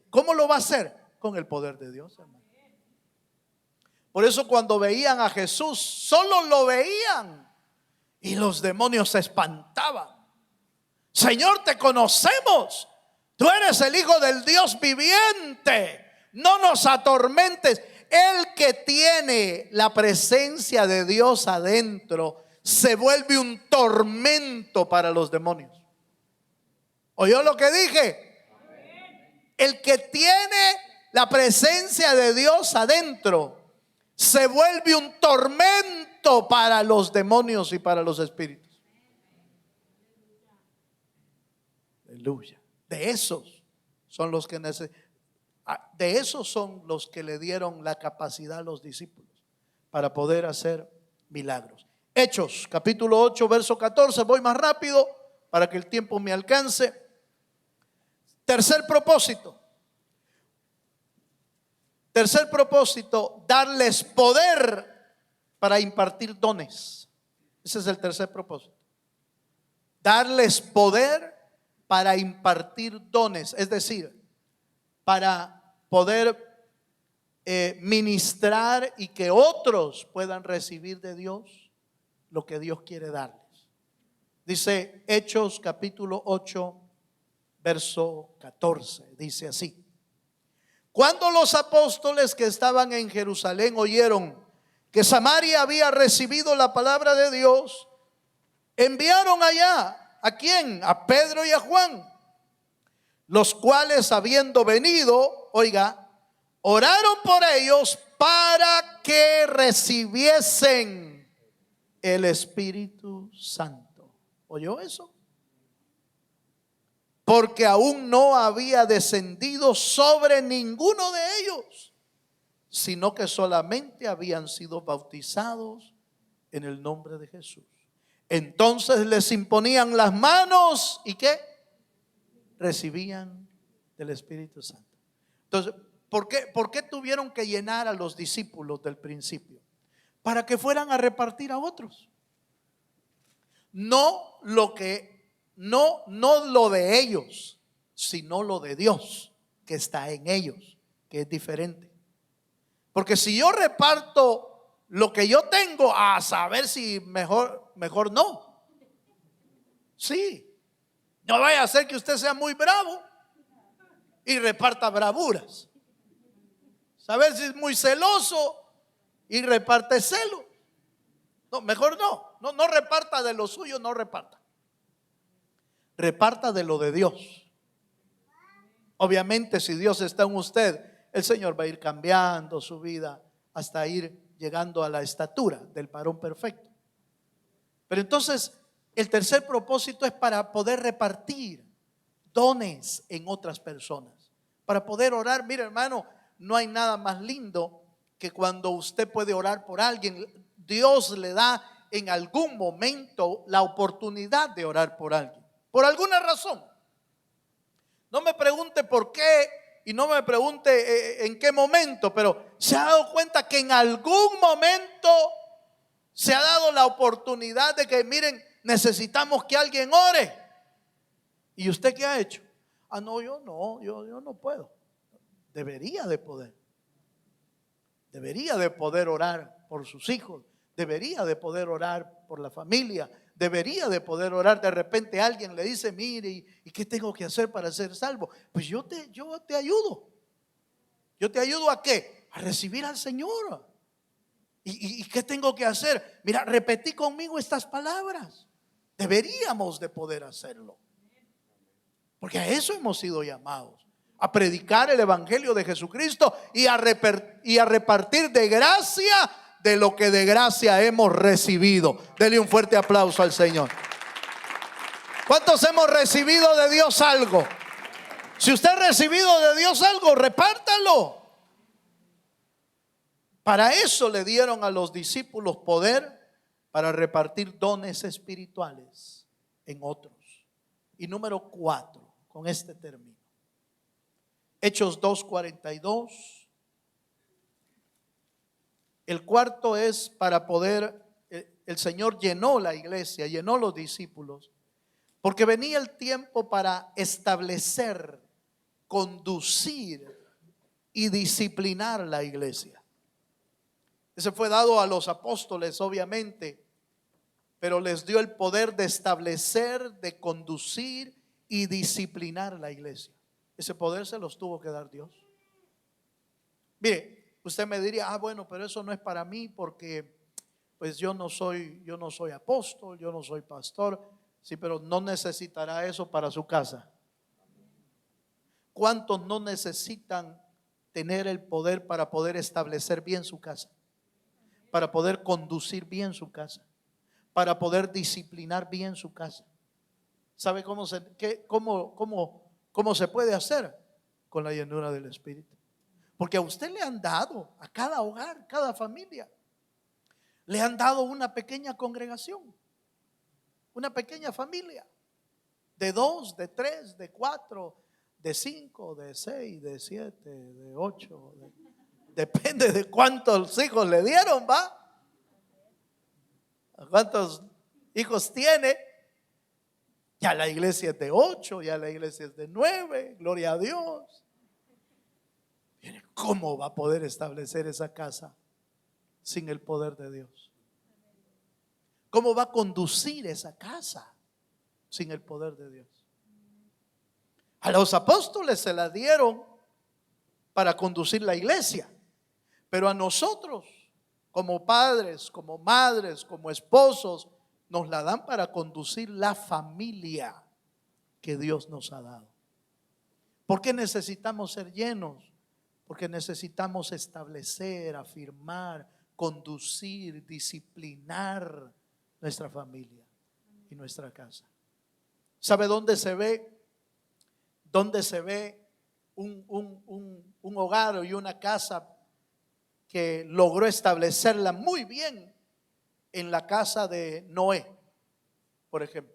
¿Cómo lo va a hacer? Con el poder de Dios, hermano. Por eso cuando veían a Jesús, solo lo veían y los demonios se espantaban. Señor, te conocemos. Tú eres el Hijo del Dios viviente. No nos atormentes. El que tiene la presencia de Dios adentro se vuelve un tormento para los demonios. ¿Oyó lo que dije? El que tiene la presencia de Dios adentro se vuelve un tormento para los demonios y para los espíritus. Aleluya. De esos son los que necesitan. De esos son los que le dieron la capacidad a los discípulos para poder hacer milagros. Hechos, capítulo 8, verso 14. Voy más rápido para que el tiempo me alcance. Tercer propósito. Tercer propósito, darles poder para impartir dones. Ese es el tercer propósito. Darles poder para impartir dones, es decir, para poder ministrar y que otros puedan recibir de Dios lo que Dios quiere darles. Dice Hechos capítulo 8, verso 14, dice así: cuando los apóstoles que estaban en Jerusalén oyeron que Samaria había recibido la palabra de Dios, enviaron allá, ¿a quién? A Pedro y a Juan, los cuales habiendo venido, oiga, oraron por ellos para que recibiesen el Espíritu Santo. ¿Oyó eso? Porque aún no había descendido sobre ninguno de ellos, sino que solamente habían sido bautizados en el nombre de Jesús. Entonces les imponían las manos y ¿qué? Recibían del Espíritu Santo. Entonces, ¿por qué tuvieron que llenar a los discípulos del principio? Para que fueran a repartir a otros. No lo de ellos, sino lo de Dios que está en ellos, que es diferente. Porque si yo reparto lo que yo tengo, a saber si mejor no. Sí, no vaya a ser que usted sea muy bravo y reparta bravuras. Saber si es muy celoso y reparte celo. No, mejor no reparta de lo suyo, no reparta. Reparta de lo de Dios. Obviamente, si Dios está en usted, el Señor va a ir cambiando su vida hasta ir llegando a la estatura del varón perfecto. Pero entonces, el tercer propósito es para poder repartir dones en otras personas, para poder orar. Mire, hermano, no hay nada más lindo que cuando usted puede orar por alguien. Dios le da en algún momento la oportunidad de orar por alguien, por alguna razón. No me pregunte por qué y no me pregunte en qué momento, pero se ha dado cuenta que en algún momento se ha dado la oportunidad de que, miren, necesitamos que alguien ore. ¿Y usted qué ha hecho? No, yo no puedo. Debería de poder. Debería de poder orar por sus hijos. Debería de poder orar por la familia. Debería de poder orar. De repente alguien le dice: mire, ¿y qué tengo que hacer para ser salvo? Pues yo te ayudo. ¿Yo te ayudo a qué? A recibir al Señor. ¿Y qué tengo que hacer? Mira, repetí conmigo estas palabras. Deberíamos de poder hacerlo. Porque a eso hemos sido llamados. A predicar el evangelio de Jesucristo y a repartir de gracia de lo que de gracia hemos recibido. Dele un fuerte aplauso al Señor. ¿Cuántos hemos recibido de Dios algo? Si usted ha recibido de Dios algo, repártalo. Para eso le dieron a los discípulos poder para repartir dones espirituales en otros. Y número 4, con este término. Hechos 2:42. El cuarto es para poder, el Señor llenó la iglesia, llenó los discípulos, porque venía el tiempo para establecer, conducir y disciplinar la iglesia. Ese fue dado a los apóstoles, obviamente, pero les dio el poder de establecer, de conducir y disciplinar la iglesia. Ese poder se los tuvo que dar Dios. Mire, usted me diría: bueno, pero eso no es para mí porque pues yo no soy apóstol, yo no soy pastor. Sí, pero no necesitará eso para su casa. ¿Cuántos no necesitan tener el poder para poder establecer bien su casa? Para poder conducir bien su casa, para poder disciplinar bien su casa. ¿Sabe cómo se puede hacer? Con la llenura del Espíritu. Porque a usted le han dado, a cada hogar, cada familia, le han dado una pequeña congregación, una pequeña familia, de 2, de 3, de 4, de 5, de 6, de 7, de 8, Depende de cuántos hijos le dieron, ¿va? ¿Cuántos hijos tiene? Ya la iglesia es de 8, ya la iglesia es de 9, gloria a Dios. ¿Cómo va a poder establecer esa casa sin el poder de Dios? ¿Cómo va a conducir esa casa sin el poder de Dios? A los apóstoles se la dieron para conducir la iglesia, pero a nosotros, como padres, como madres, como esposos, nos la dan para conducir la familia que Dios nos ha dado. ¿Por qué necesitamos ser llenos? Porque necesitamos establecer, afirmar, conducir, disciplinar nuestra familia y nuestra casa. ¿Sabe dónde se ve? ¿Dónde se ve un hogar y una casa que logró establecerla muy bien? En la casa de Noé, por ejemplo.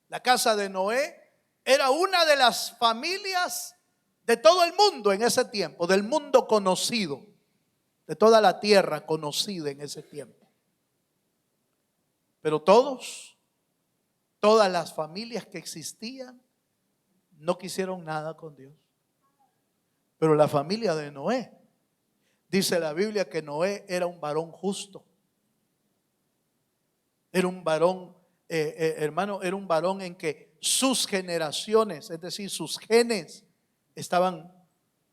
La casa de Noé era una de las familias de todo el mundo en ese tiempo, del mundo conocido, de toda la tierra conocida en ese tiempo. Pero todas las familias que existían no quisieron nada con Dios. Pero la familia de Noé, dice la Biblia que Noé era un varón justo. Era un varón, hermano, era un varón en que sus generaciones, es decir, sus genes estaban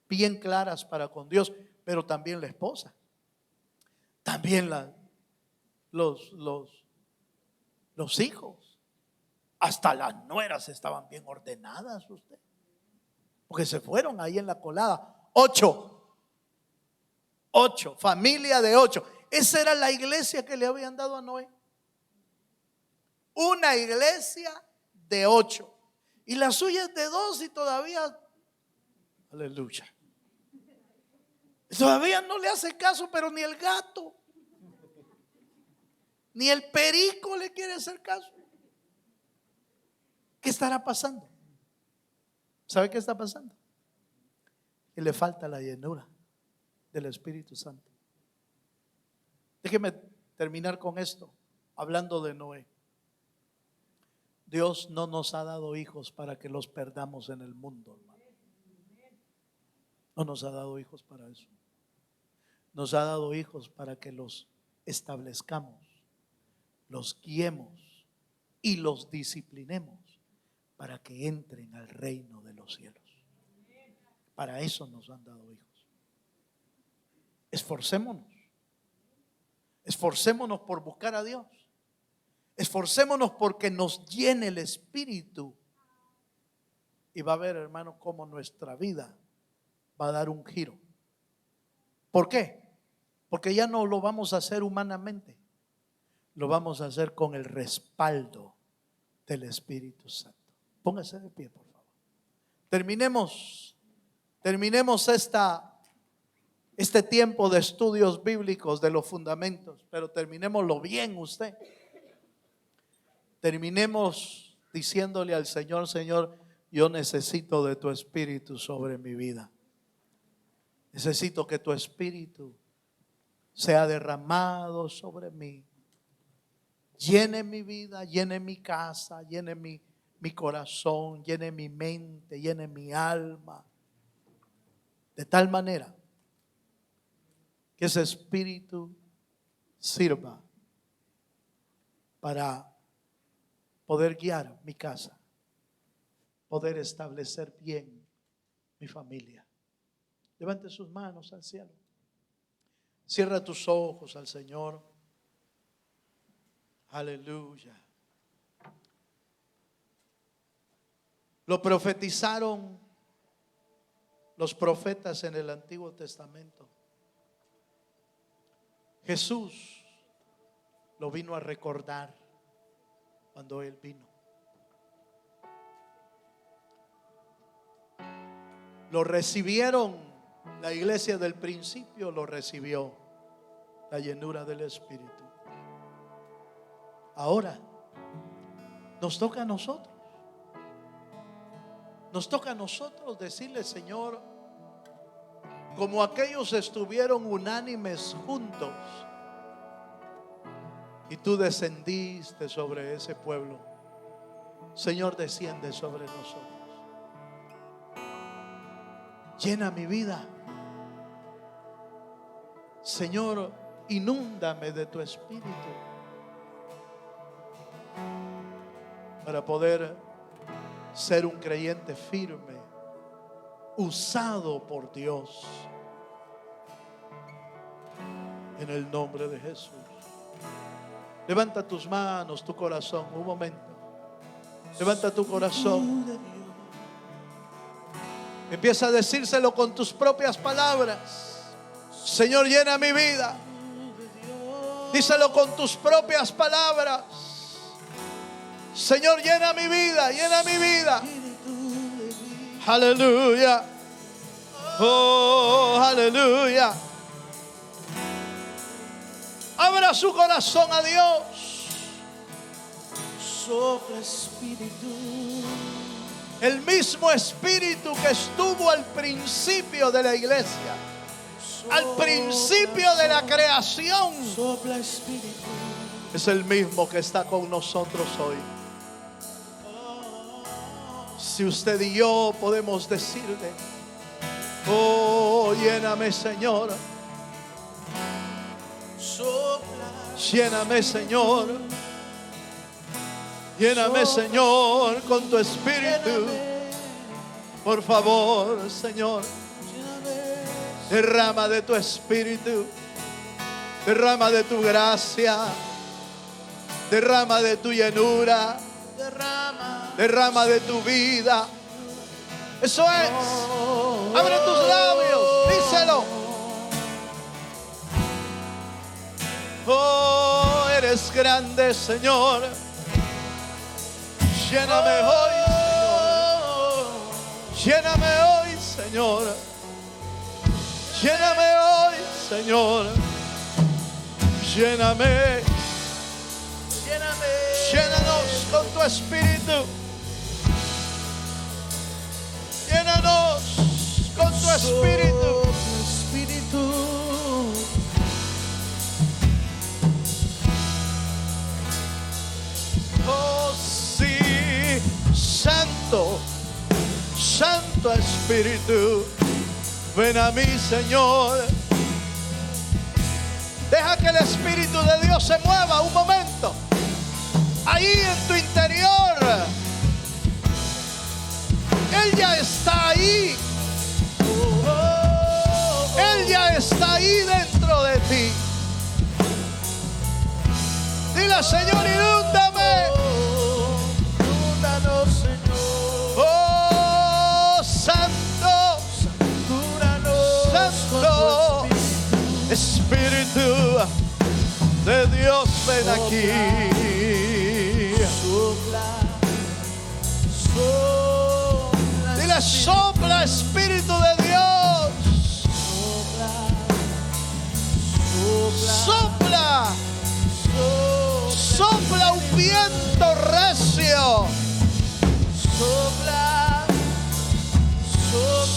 bien claras para con Dios, pero también la esposa, también los hijos, hasta las nueras estaban bien ordenadas, usted, porque se fueron ahí en la colada. 8, familia de 8. Esa era la iglesia que le habían dado a Noé. Una iglesia de 8. Y la suya es de 2 y todavía, aleluya, todavía no le hace caso, pero ni el gato, ni el perico le quiere hacer caso. ¿Qué estará pasando? ¿Sabe qué está pasando? Que le falta la llenura del Espíritu Santo. Déjeme terminar con esto, hablando de Noé. Dios no nos ha dado hijos para que los perdamos en el mundo, hermano. No nos ha dado hijos para eso. Nos ha dado hijos para que los establezcamos, los guiemos y los disciplinemos para que entren al reino de los cielos. Para eso nos han dado hijos. Esforcémonos. Esforcémonos por buscar a Dios. Esforcémonos porque nos llene el Espíritu. Y va a ver, hermano, cómo nuestra vida va a dar un giro. ¿Por qué? Porque ya no lo vamos a hacer humanamente. Lo vamos a hacer con el respaldo del Espíritu Santo. Póngase de pie, por favor. Terminemos este tiempo de estudios bíblicos de los fundamentos, pero terminémoslo bien usted. Terminemos diciéndole al Señor: Señor, yo necesito de tu Espíritu sobre mi vida. Necesito que tu Espíritu sea derramado sobre mí. Llene mi vida, llene mi casa, llene mi corazón, llene mi mente, llene mi alma. De tal manera que ese Espíritu sirva para poder guiar mi casa, poder establecer bien mi familia. Levante sus manos al cielo. Cierra tus ojos al Señor. Aleluya. Lo profetizaron los profetas en el Antiguo Testamento. Jesús lo vino a recordar cuando Él vino. Lo recibieron, la iglesia del principio lo recibió, la llenura del Espíritu. Ahora nos toca a nosotros. Nos toca a nosotros decirle: Señor, como aquellos estuvieron unánimes juntos y tú descendiste sobre ese pueblo, Señor, desciende sobre nosotros. Llena mi vida, Señor, inúndame de tu espíritu para poder ser un creyente firme, usado por Dios, en el nombre de Jesús. Levanta tus manos, tu corazón, un momento. Levanta tu corazón. Empieza a decírselo con tus propias palabras. Señor, llena mi vida. Díselo con tus propias palabras. Señor, llena mi vida, llena mi vida. Aleluya. Oh, aleluya. Abra su corazón a Dios. Sopla Espíritu. El mismo Espíritu que estuvo al principio de la iglesia, al principio de la creación, Sopla Espíritu. es el mismo que está con nosotros hoy. Si usted y yo podemos decirle: oh, lléname, Señor. Lléname, Señor. Lléname, Señor, con tu espíritu. Por favor, Señor, derrama de tu espíritu. Derrama de tu gracia. Derrama de tu llenura. Derrama de tu vida. Eso es. Abre tus labios, díselo. Oh, eres grande, Señor. Lléname hoy, Señor. Lléname hoy, Señor. Lléname hoy, Señor. Lléname. Llénanos con tu espíritu. Llénanos con tu espíritu. Oh, sí, Santo, Santo Espíritu, ven a mí, Señor. Deja que el Espíritu de Dios se mueva un momento. Ahí en tu interior. Él ya está ahí. Él ya está ahí dentro de ti. Dile: Señor, inúndame. Inúndanos, Señor. Oh, Santo, Santo Espíritu de Dios, ven aquí. Dile: sopla, Espíritu de Dios. Sopla. Sopla un viento recio.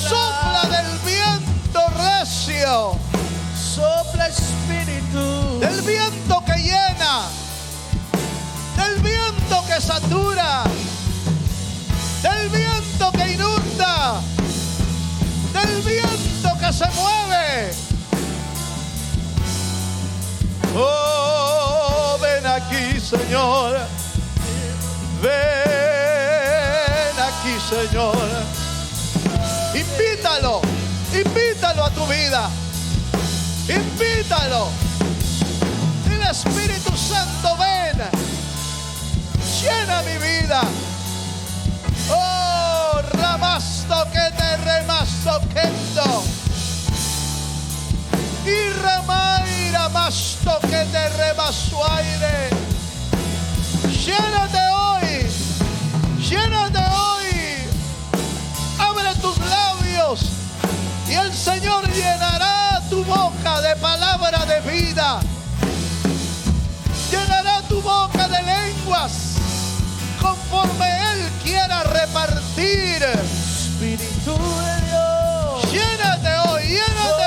Sopla del viento recio. Sopla Espíritu. Del viento que llena. Del viento que satura. Del viento que inunda. Del viento que se mueve. Oh, ven aquí, Señor. Ven aquí, Señor. Invítalo. Invítalo a tu vida. Invítalo. Dile: Espíritu Santo, ven. Llena mi vida. Oh, ramasto que te remasto kendo. Y ramaira masto que te rebaso aire. Llénate hoy. Llénate hoy. Abre tus labios y el Señor llenará tu boca de palabra de vida. Llenará tu boca de lenguas conforme Él quiera repartir. Espíritu de Dios. Llénate hoy, llénate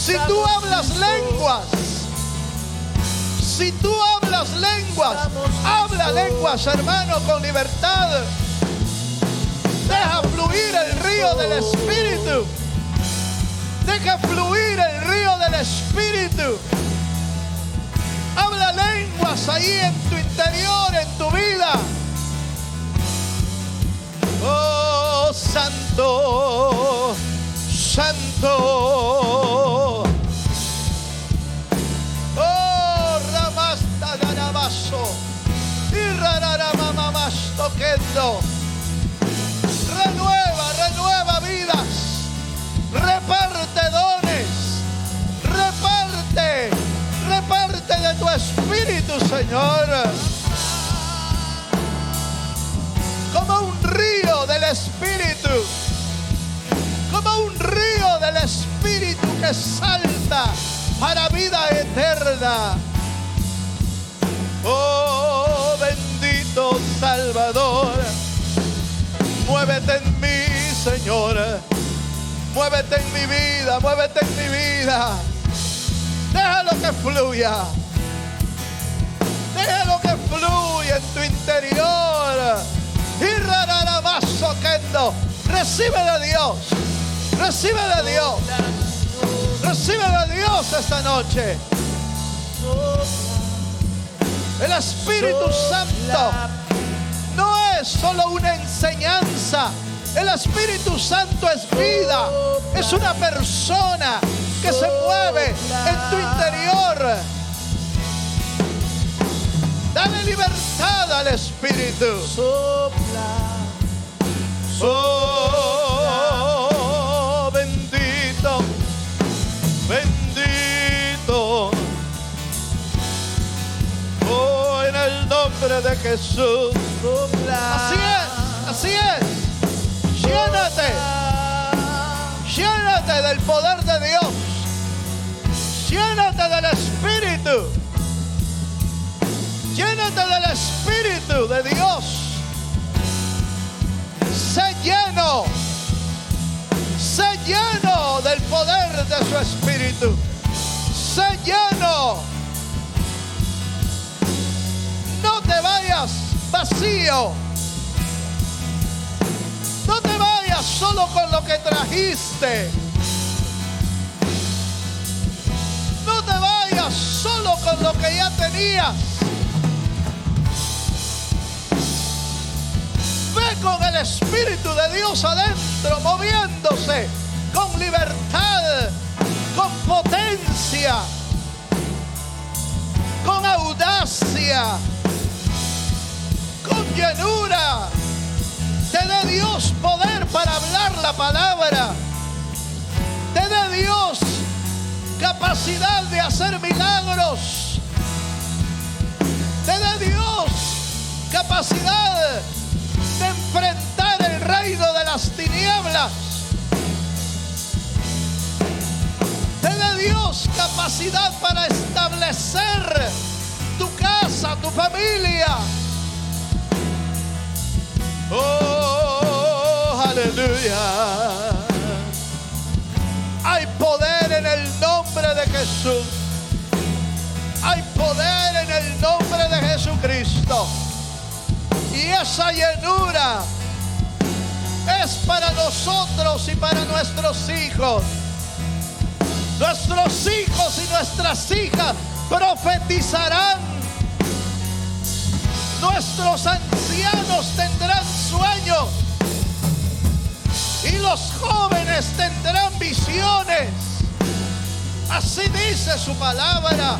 Si tú hablas lenguas, si tú hablas lenguas, habla lenguas, hermano, con libertad. Deja fluir el río del Espíritu. Deja fluir el río del Espíritu. Habla lenguas ahí en tu interior, en tu vida. Oh, santo, santo. Oh, ramasta darabaso. Y rararamamasto quendo. Renueva, renueva vidas. Reparte dones. Reparte. Reparte de tu espíritu, Señor. Como un río del Espíritu. Como un río del Espíritu que salta para vida eterna. Oh, bendito Salvador. Muévete en mí, Señor. Muévete en mi vida, muévete en mi vida. Déjalo que fluya. Déjalo que fluya en tu interior. Y rararamazo quendo. Recibe de Dios. Recibe de Dios. Recibe de Dios esta noche. El Espíritu Santo no es solo una enseñanza. El Espíritu Santo es vida. Es una persona que se mueve en tu interior. Dale libertad al Espíritu. Oh, bendito, bendito. Oh, en el nombre de Jesús. Así es, así es. Llénate. Llénate del poder de Dios. Llénate del Espíritu. Llénate del Espíritu de Dios. Sé lleno. Sé lleno del poder de su Espíritu. Sé lleno. No te vayas vacío. No te vayas solo con lo que trajiste. No te vayas solo con lo que ya tenías. Ve con el Espíritu de Dios adentro, moviéndose con libertad, con potencia, con audacia, con llenura. Te dé Dios poder para hablar la palabra. Te dé Dios capacidad de hacer milagros. Te dé Dios capacidad de enfrentar el reino de las tinieblas. Te dé Dios capacidad para establecer tu casa, tu familia. Oh, aleluya. Hay poder en el nombre de Jesús. Hay poder en el nombre de Jesucristo. Y esa llenura es para nosotros y para nuestros hijos. Nuestros hijos y nuestras hijas profetizarán. Nuestros ancianos tendrán sueños. Y los jóvenes tendrán visiones. Así dice su palabra.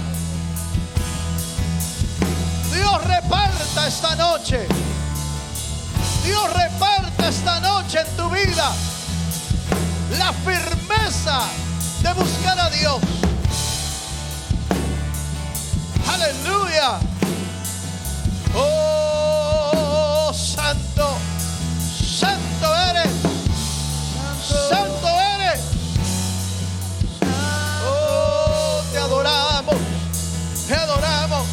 Dios reparta esta noche. Dios reparta esta noche en tu vida la firmeza de buscar a Dios. Aleluya. Oh, santo, santo eres. Santo eres. Oh, te adoramos. Te adoramos.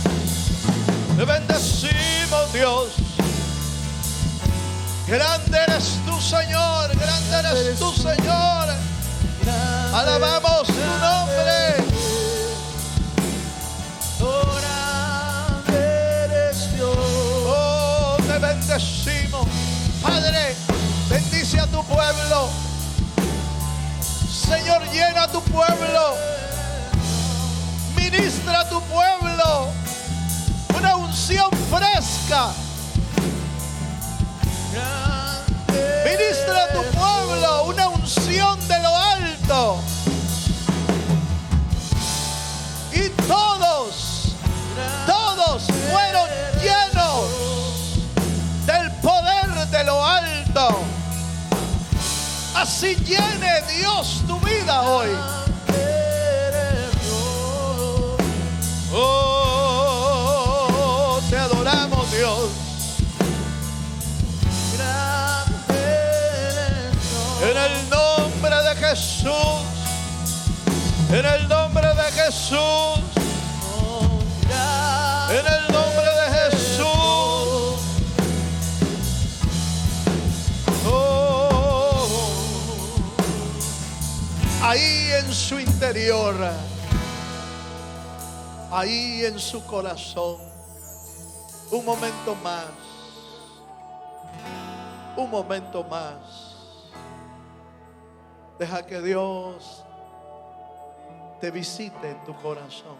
Te bendecimos, Dios. Grande eres tú, Señor. Grande eres tú, Señor. Alabamos tu nombre. llena a tu pueblo. Ministra a tu pueblo una unción fresca. Ministra a tu pueblo una unción de lo alto. Y todos fueron llenos del poder de lo alto. Así llene Dios tu vida hoy. Oh, te adoramos, Dios. En el nombre de Jesús. En el nombre de Jesús. En el nombre de Jesús. Oh, ahí en su interior, ahí en su corazón, un momento más, un momento más. Deja que Dios te visite en tu corazón.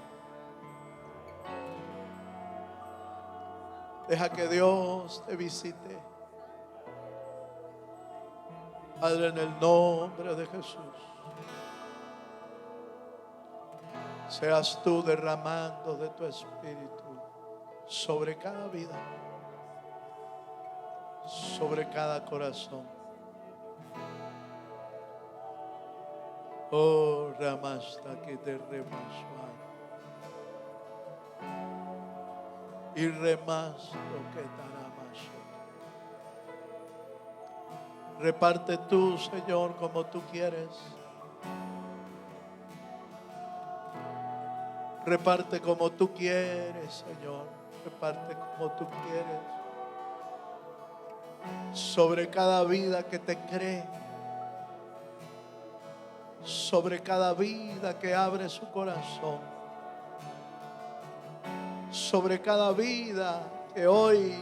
Deja que Dios te visite. Padre, en el nombre de Jesús, seas tú derramando de tu espíritu sobre cada vida, sobre cada corazón. Oh, Ramasta que te remasó y remas lo que taramaso. Reparte tú, Señor, como tú quieres. Reparte como tú quieres, Señor. Reparte como tú quieres. Sobre cada vida que te cree. Sobre cada vida que abre su corazón. Sobre cada vida que hoy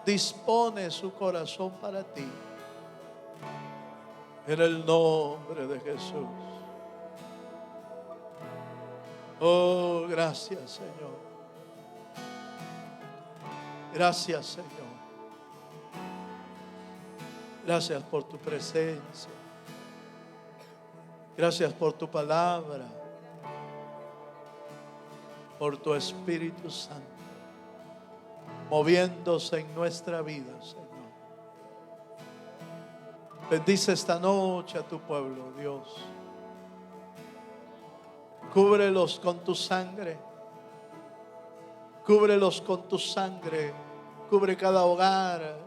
dispone su corazón para ti. En el nombre de Jesús. Oh, gracias, Señor. Gracias, Señor. Gracias por tu presencia. Gracias por tu palabra. Por tu Espíritu Santo. Moviéndose en nuestra vida, Señor. Bendice esta noche a tu pueblo, Dios. Cúbrelos con tu sangre. Cúbrelos con tu sangre. Cubre cada hogar.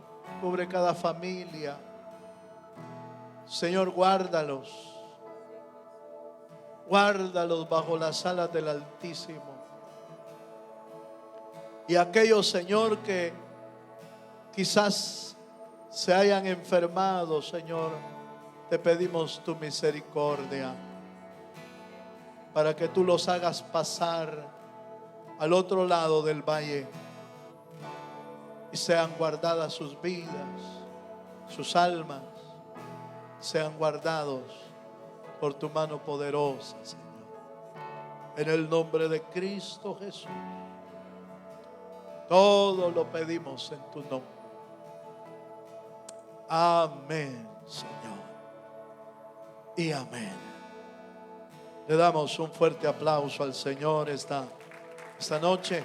Cubre cada familia. Señor, guárdalos. Guárdalos bajo las alas del Altísimo. Y aquellos, Señor, que quizás se hayan enfermado, Señor, te pedimos tu misericordia para que tú los hagas pasar al otro lado del valle y sean guardadas sus vidas, sus almas, sean guardados por tu mano poderosa, Señor. En el nombre de Cristo Jesús. Todo lo pedimos en tu nombre. Amén, Señor. Y amén. Le damos un fuerte aplauso al Señor esta noche.